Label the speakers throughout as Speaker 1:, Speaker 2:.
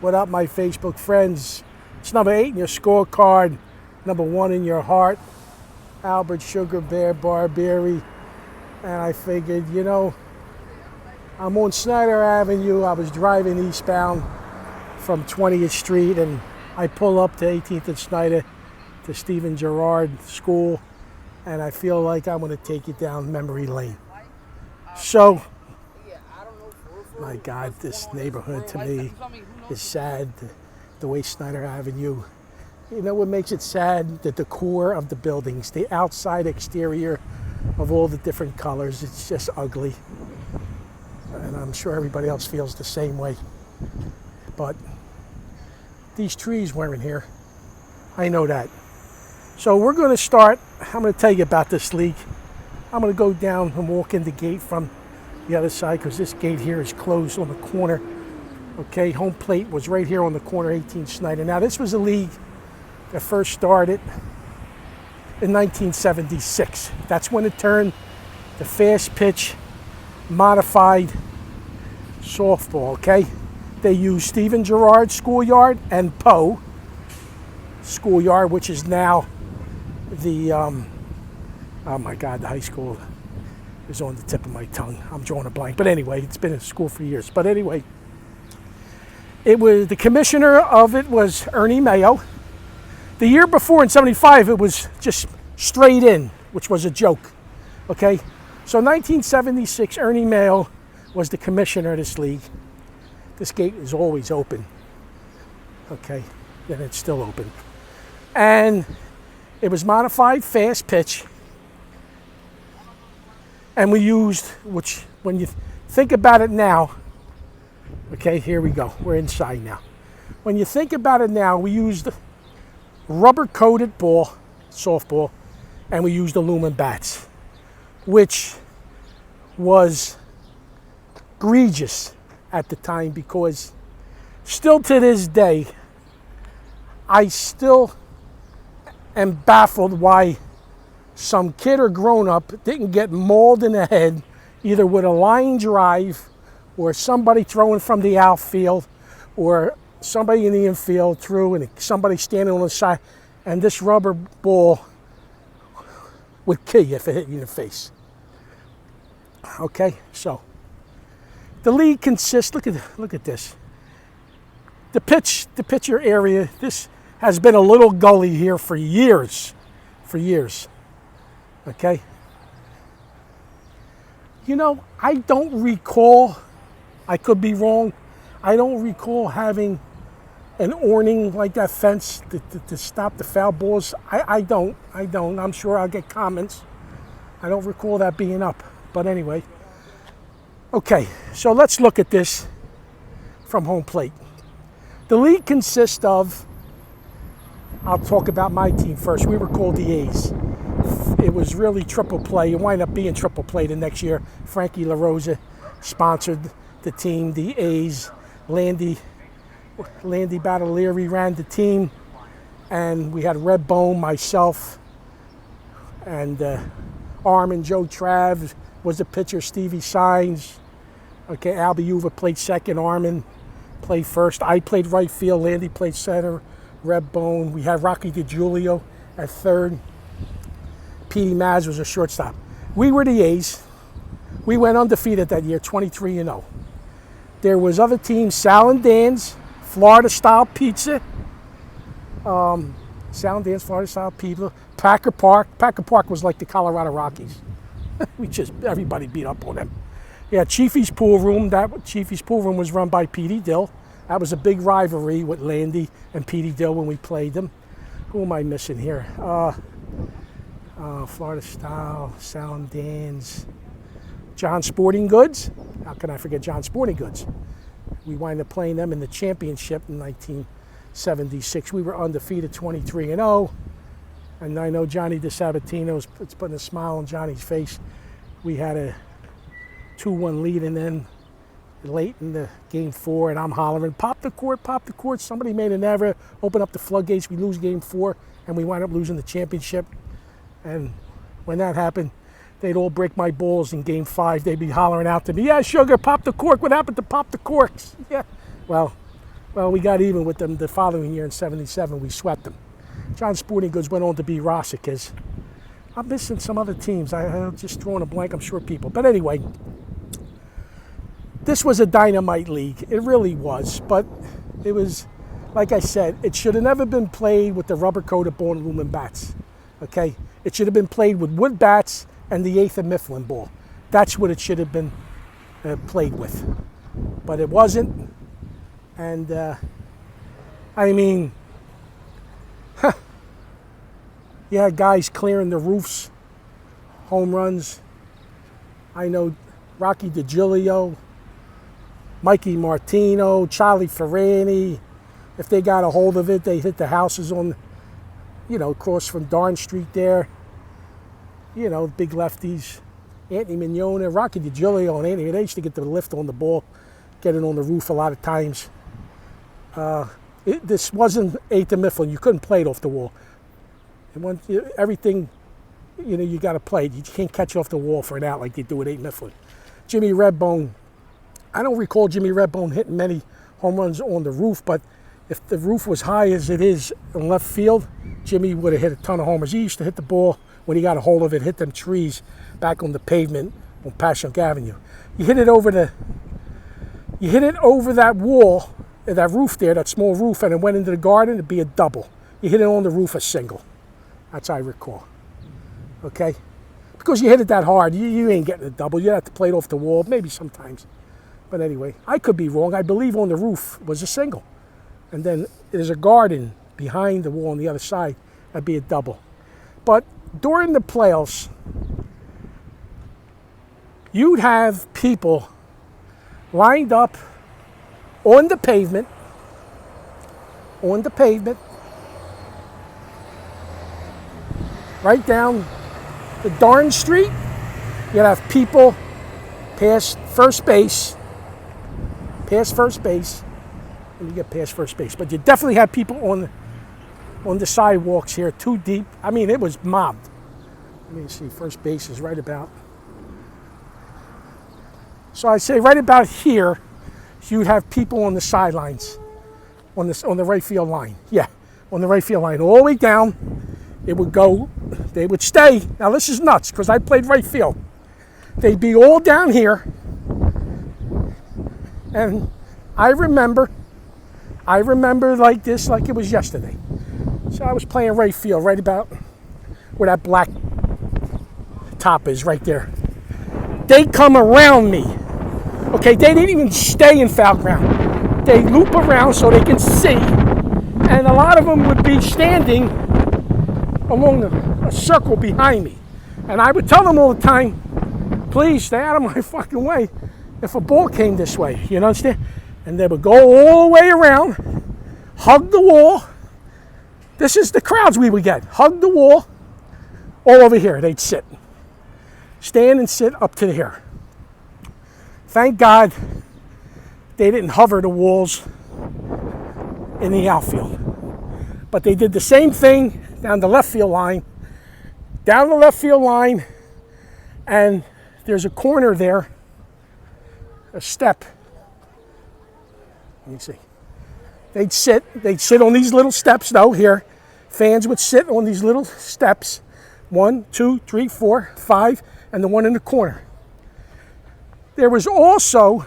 Speaker 1: What up, my Facebook friends? It's number 8 in your scorecard, number 1 in your heart, Albert Sugar Bear Barbieri. And I figured, you know, I'm on Snyder Avenue. I was driving eastbound from 20th Street, and I pull up to 18th and Snyder to Stephen Gerrard School, and I feel like I'm going to take it down memory lane. So, my God, this neighborhood to me is sad. The way Snyder Avenue, you know what makes it sad? The decor of the buildings, the outside exterior of all the different colors. It's just ugly. And I'm sure everybody else feels the same way. But these trees weren't here. I know that. So we're going to start. I'm going to tell you about this league. I'm going to go down and walk in the gate from the other side, because this gate here is closed on the corner. Okay, home plate was right here on the corner, 18 Snyder. Now, this was a league that first started in 1976. That's when it turned to fast pitch, modified softball, okay? They used Stephen Gerrard Schoolyard and Poe Schoolyard, which is now the, oh my God, the high school is on the tip of my tongue. I'm drawing a blank. But anyway, it's been in school for years. But anyway, it was, the commissioner of it was Ernie Mayo. The year before, in 75, it was just straight in, which was a joke. Okay? So 1976, Ernie Mayo was the commissioner of this league. This gate is always open. Okay? And it's still open. And it was modified fast pitch. And we used, which when you think about it now, okay, here we go. We're inside now. When you think about it now, we used rubber-coated ball, softball, and we used aluminum bats, which was egregious at the time, because still to this day, I still am baffled why some kid or grown-up didn't get mauled in the head, either with a line drive or somebody throwing from the outfield, or somebody in the infield threw and somebody standing on the side, and this rubber ball would kill you if it hit you in the face. Okay, so the league consists, look at this. The pitcher area, this has been a little gully here for years. Okay? You know, I don't recall, I could be wrong, I don't recall having an awning like that fence to stop the foul balls. I don't. I'm sure I'll get comments. I don't recall that being up. But anyway. Okay, so let's look at this from home plate. The league consists of, I'll talk about my team first. We were called the A's. It was really triple play. It wound up being triple play the next year. Frankie LaRosa sponsored the team, the A's. Landy Battleary ran the team, and we had Red Bone, myself, and Armin, Joe Trav was the pitcher, Stevie Signs. Okay, Albie Uva played second, Armin played first. I played right field, Landy played center, Red Bone. We had Rocky DiGiulio at third. Petey Maz was a shortstop. We were the A's. We went undefeated that year, 23-0. There was other teams, Sal and Dan's, Florida-style pizza. Sal and Dan's, Florida-style pizza. Packer Park. Packer Park was like the Colorado Rockies. Everybody beat up on them. Yeah, Chiefy's Pool Room. Chiefy's Pool Room was run by Petey Dill. That was a big rivalry with Landy and Petey Dill when we played them. Who am I missing here? Florida-style, Sal and Dan's. John Sporting Goods. How can I forget John Sporting Goods? We wound up playing them in the championship in 1976. We were undefeated, 23-0. And I know Johnny DeSabatino, it's putting a smile on Johnny's face. We had a 2-1 lead, and then late in the game 4, and I'm hollering, pop the court. Somebody made an error, open up the floodgates. We lose game 4, and we wind up losing the championship. And when that happened, they'd all break my balls in game 5. They'd be hollering out to me, yeah, Sugar, pop the cork. What happened to pop the corks? Yeah. Well, Well, we got even with them the following year in '77. We swept them. John Sporting Goods went on to be Rossicas. I'm missing some other teams. I'm just drawing a blank. I'm sure people. But anyway, this was a dynamite league. It really was. But it was, like I said, it should have never been played with the rubber-coated ball and aluminum bats. Okay? It should have been played with wood bats and the 1/8 of Mifflin ball. That's what it should have been played with. But it wasn't. And, I mean, you had guys clearing the roofs, home runs. I know Rocky DiGilio, Mikey Martino, Charlie Ferrani. If they got a hold of it, they hit the houses on, across from Darn Street there. Big lefties. Anthony Mignone, Rocky DiGilio, and Anthony, they used to get the lift on the ball, get it on the roof a lot of times. This wasn't 1/8 of Mifflin. You couldn't play it off the wall. Everything, you got to play it. You can't catch it off the wall for an out like they do at 8 Mifflin. Jimmy Redbone, I don't recall Jimmy Redbone hitting many home runs on the roof, but if the roof was high as it is in left field, Jimmy would have hit a ton of homers. He used to hit the ball when he got a hold of it, hit them trees back on the pavement on Passyunk Avenue. You hit it over that wall, that roof there, that small roof, and it went into the garden, it'd be a double. You hit it on the roof, a single. That's how I recall. Okay? Because you hit it that hard, you ain't getting a double. You have to play it off the wall, maybe sometimes. But anyway, I could be wrong. I believe on the roof was a single. And then there's a garden behind the wall on the other side. That'd be a double. But during the playoffs, you'd have people lined up on the pavement, right down the Darn Street. You'd have people past first base. When you get past first base. But you definitely had people on the sidewalks here, too deep. I mean, it was mobbed. Let me see, first base is right about. So I'd say right about here, you'd have people on the sidelines, on the right field line. Yeah, on the right field line, all the way down. It would go, they would stay. Now this is nuts, because I played right field. They'd be all down here. And I remember like this, like it was yesterday. So I was playing right field, right about where that black top is, right there. They come around me. Okay, they didn't even stay in foul ground. They loop around so they can see. And a lot of them would be standing along a circle behind me. And I would tell them all the time, please stay out of my fucking way if a ball came this way. You understand? And they would go all the way around, hug the wall. This is the crowds we would get. Hug the wall, all over here. They'd sit. Stand and sit up to here. Thank God they didn't hover the walls in the outfield. But they did the same thing down the left field line. And there's a corner there, a step. Let me see. They'd sit on these little steps though, here. Fans would sit on these little steps. 1, 2, 3, 4, 5, and the one in the corner. There was also, I'm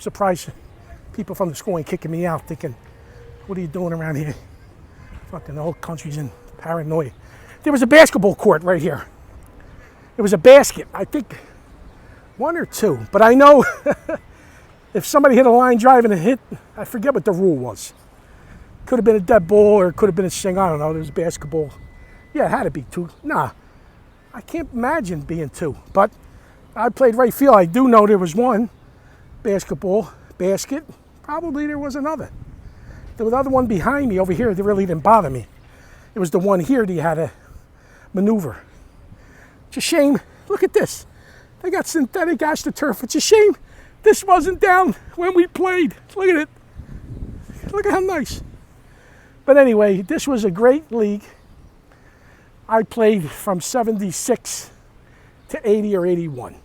Speaker 1: surprised people from the school ain't kicking me out, thinking, what are you doing around here? Fucking the whole country's in paranoia. There was a basketball court right here. It was a basket, I think 1 or 2, but I know if somebody hit a line drive and it hit, I forget what the rule was. Could have been a dead ball or it could have been a sing, I don't know, there was basketball. Yeah, it had to be 2. Nah, I can't imagine being 2, but I played right field. I do know there was one basketball basket. Probably there was another. There was another one behind me over here that really didn't bother me. It was the one here that you had to maneuver. It's a shame. Look at this. They got synthetic astroturf. It's a shame this wasn't down when we played. Look at it. Look at how nice. But anyway, this was a great league. I played from 76 to 80 or 81.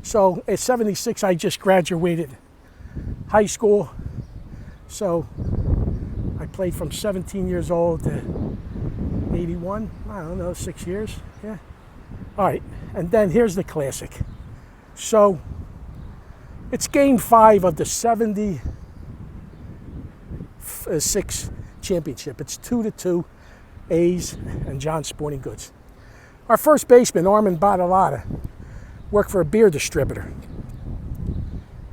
Speaker 1: So at 76, I just graduated high school. So I played from 17 years old to 81. I don't know, 6 years. Yeah. All right. And then here's the classic. So it's game 5 of the 76 championship. It's 2-2, A's and John Sporting Goods. Our first baseman, Armin Badalata, worked for a beer distributor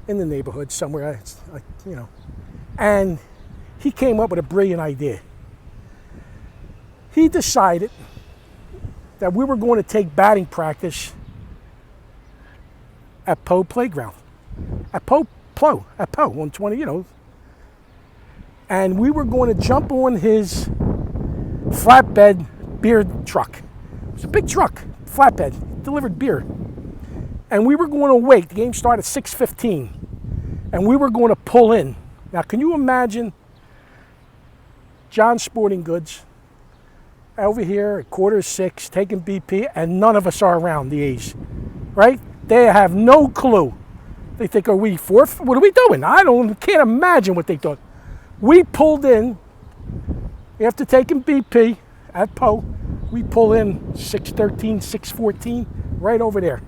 Speaker 1: in the neighborhood somewhere, and he came up with a brilliant idea. He decided that we were going to take batting practice at Poe Playground, at Poe 120, and we were going to jump on his flatbed beer truck. It was a big truck, flatbed, delivered beer. And we were going to wait. The game started at 6:15, and we were going to pull in. Now, can you imagine John Sporting Goods over here at 5:45 taking BP, and none of us are around, the A's, right? They have no clue. They think, are we fourth? What are we doing? Can't imagine what they thought. We pulled in after taking BP at Poe. We pull in 6:13, 6:14, right over there,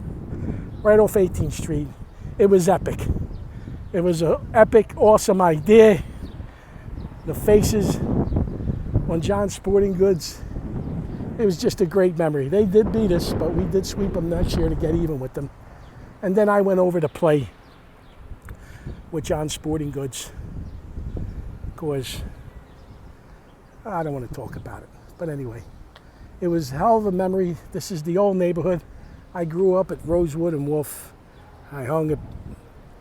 Speaker 1: right off 18th Street. It was epic. It was an epic, awesome idea. The faces on John Sporting Goods, it was just a great memory. They did beat us, but we did sweep them next year to get even with them. And then I went over to play with John Sporting Goods because I don't want to talk about it. But anyway, it was a hell of a memory. This is the old neighborhood. I grew up at Rosewood and Wolf. I hung at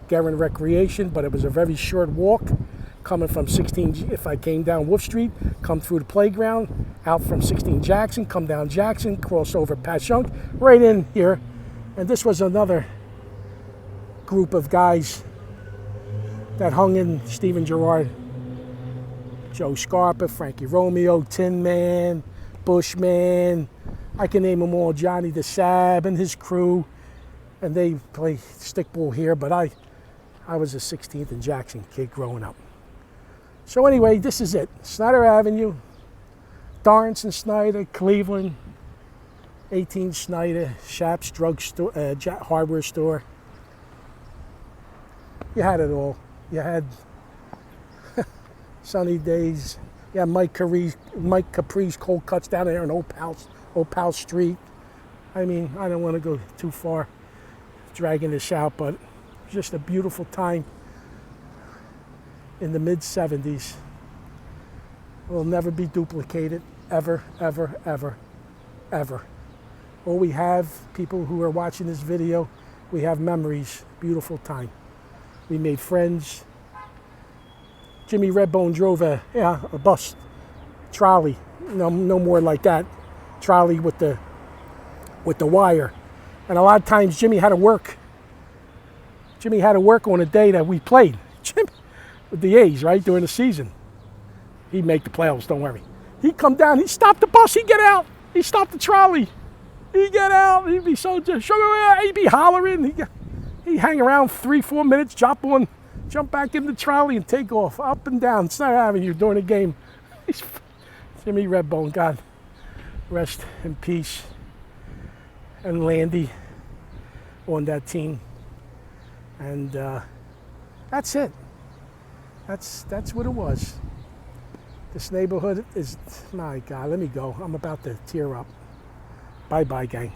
Speaker 1: Guerin Recreation, but it was a very short walk coming from 16, if I came down Wolf Street, come through the playground, out from 16 Jackson, come down Jackson, cross over Passyunk, right in here. And this was another group of guys that hung in: Steven Gerrard, Joe Scarpa, Frankie Romeo, Tin Man, Bushman. I can name them all, Johnny DeSab and his crew. And they play stickball here, but I was a 16th and Jackson kid growing up. So anyway, this is it. Snyder Avenue, Dorrance and Snyder, Cleveland, 18 Snyder, Shap's drugstore, hardware store. You had it all. You had sunny days. You had Mike Capri's cold cuts down there in Opal Street. I mean, I don't want to go too far dragging this out, but it was just a beautiful time in the mid-70s. It will never be duplicated, ever, ever, ever, ever. All we have, people who are watching this video, we have memories, beautiful time. We made friends. Jimmy Redbone drove a bus, trolley, no more like that, trolley with the wire. And a lot of times Jimmy had to work. Jimmy had to work on a day that we played. Jimmy, with the A's, right, during the season. He'd make the playoffs, don't worry. He'd come down, he'd stop the bus, he'd get out. He'd stop the trolley. He'd get out, he'd be so, he'd be hollering. He'd hang around 3-4 minutes, jump back in the trolley and take off, up and down Snyder Avenue during the game. Jimmy Redbone, God rest in peace. And Landy on that team. And that's it. That's what it was. This neighborhood is, my God, let me go. I'm about to tear up. Bye-bye, gang.